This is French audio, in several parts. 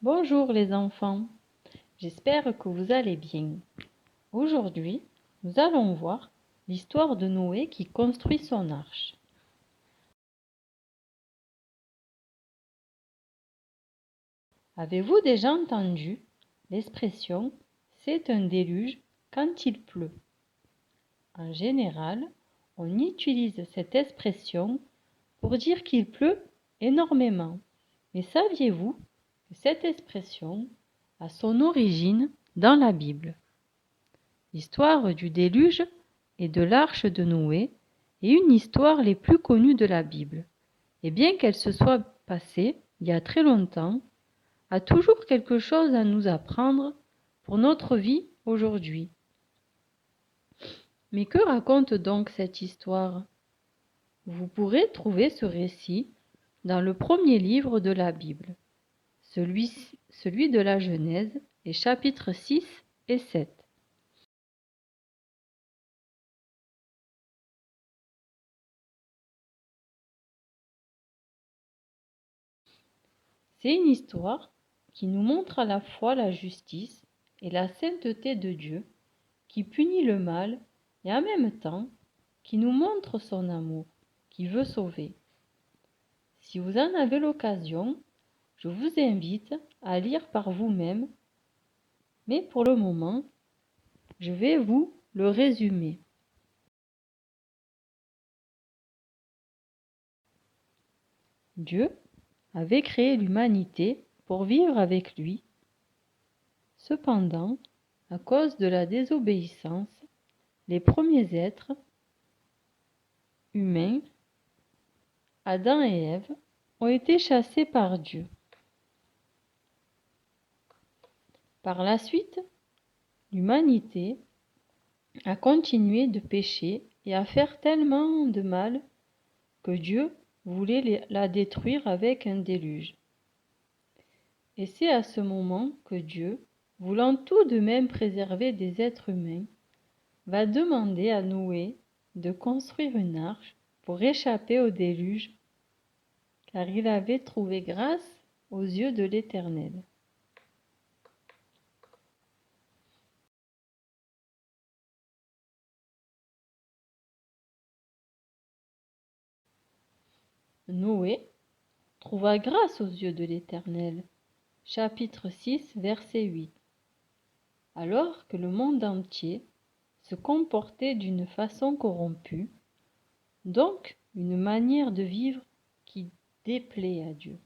Bonjour les enfants, j'espère que vous allez bien. Aujourd'hui, nous allons voir l'histoire de Noé qui construit son arche. Avez-vous déjà entendu l'expression « c'est un déluge quand il pleut » ? En général, on utilise cette expression pour dire qu'il pleut énormément. Mais saviez-vous que cette expression a son origine dans la Bible ? L'histoire du déluge et de l'arche de Noé est une histoire les plus connues de la Bible. Et bien qu'elle se soit passée il y a très longtemps, a toujours quelque chose à nous apprendre pour notre vie aujourd'hui. Mais que raconte donc cette histoire ? Vous pourrez trouver ce récit dans le premier livre de la Bible, celui de la Genèse, les chapitres 6 et 7. C'est une histoire qui nous montre à la fois la justice et la sainteté de Dieu, qui punit le mal et en même temps qui nous montre son amour, qui veut sauver. Si vous en avez l'occasion, je vous invite à lire par vous-même, mais pour le moment, je vais vous le résumer. Dieu avait créé l'humanité pour vivre avec lui. Cependant, à cause de la désobéissance, les premiers êtres humains, Adam et Ève, ont été chassés par Dieu. Par la suite, l'humanité a continué de pécher et à faire tellement de mal que Dieu voulait la détruire avec un déluge. Et c'est à ce moment que Dieu, voulant tout de même préserver des êtres humains, va demander à Noé de construire une arche pour échapper au déluge, car il avait trouvé grâce aux yeux de l'Éternel. Noé trouva grâce aux yeux de l'Éternel. Chapitre 6, verset 8. Alors que le monde entier se comportait d'une façon corrompue, donc une manière de vivre qui déplaît à Dieu,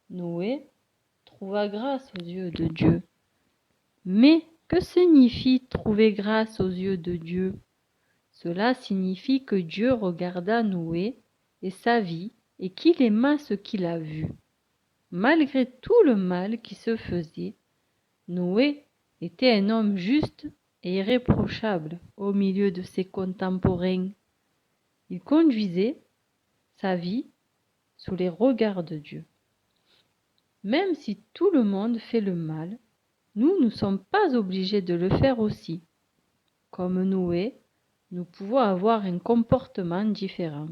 Noé trouva grâce aux yeux de Dieu. Mais que signifie trouver grâce aux yeux de Dieu ? Cela signifie que Dieu regarda Noé et sa vie et qu'il aima ce qu'il a vu. Malgré tout le mal qui se faisait, Noé était un homme juste et irréprochable au milieu de ses contemporains. Il conduisait sa vie sous les regards de Dieu. Même si tout le monde fait le mal, nous ne sommes pas obligés de le faire aussi. Comme Noé, nous pouvons avoir un comportement différent.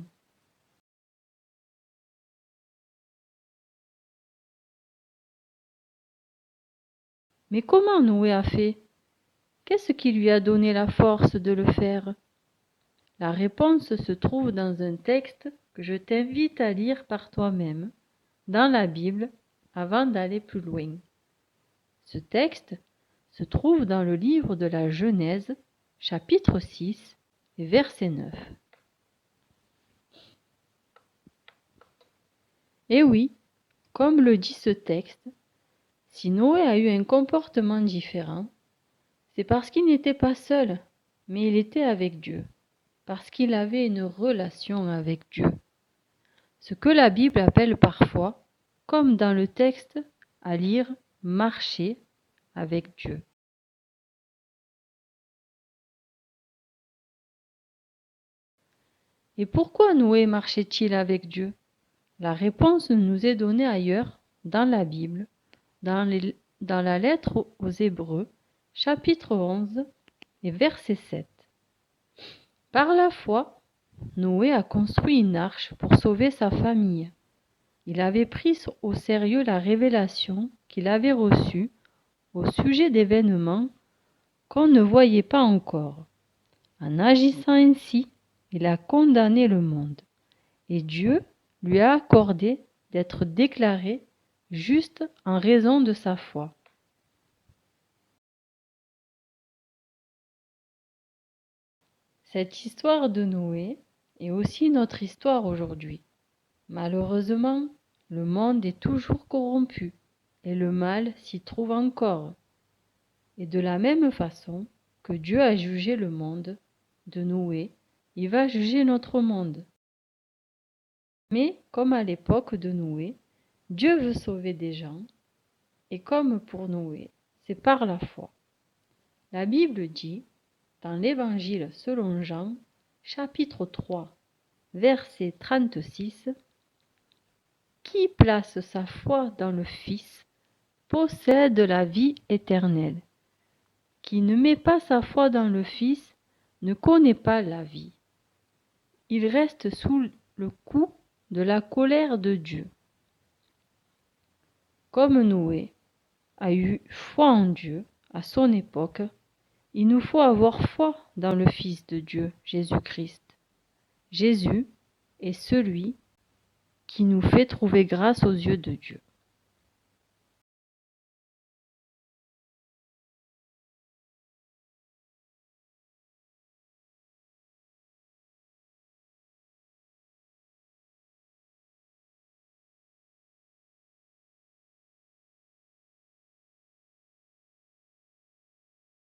Mais comment Noé a fait ? Qu'est-ce qui lui a donné la force de le faire ? La réponse se trouve dans un texte que je t'invite à lire par toi-même, dans la Bible, avant d'aller plus loin. Ce texte se trouve dans le livre de la Genèse, chapitre 6, verset 9. Et oui, comme le dit ce texte, si Noé a eu un comportement différent, c'est parce qu'il n'était pas seul, mais il était avec Dieu, parce qu'il avait une relation avec Dieu. Ce que la Bible appelle parfois, comme dans le texte à lire, marcher avec Dieu. Et pourquoi Noé marchait-il avec Dieu ? La réponse nous est donnée ailleurs, dans la Bible, dans la lettre aux Hébreux, chapitre 11 et verset 7. Par la foi, Noé a construit une arche pour sauver sa famille. Il avait pris au sérieux la révélation qu'il avait reçue au sujet d'événements qu'on ne voyait pas encore. En agissant ainsi, il a condamné le monde, et Dieu lui a accordé d'être déclaré juste en raison de sa foi. Cette histoire de Noé est aussi notre histoire aujourd'hui. Malheureusement, le monde est toujours corrompu et le mal s'y trouve encore. Et de la même façon que Dieu a jugé le monde de Noé, il va juger notre monde. Mais comme à l'époque de Noé, Dieu veut sauver des gens, et comme pour Noé, c'est par la foi. La Bible dit, dans l'Évangile selon Jean, chapitre 3, verset 36, « Qui place sa foi dans le Fils possède la vie éternelle. Qui ne met pas sa foi dans le Fils ne connaît pas la vie. Il reste sous le coup de la colère de Dieu. » Comme Noé a eu foi en Dieu à son époque, il nous faut avoir foi dans le Fils de Dieu, Jésus-Christ. Jésus est celui qui nous fait trouver grâce aux yeux de Dieu.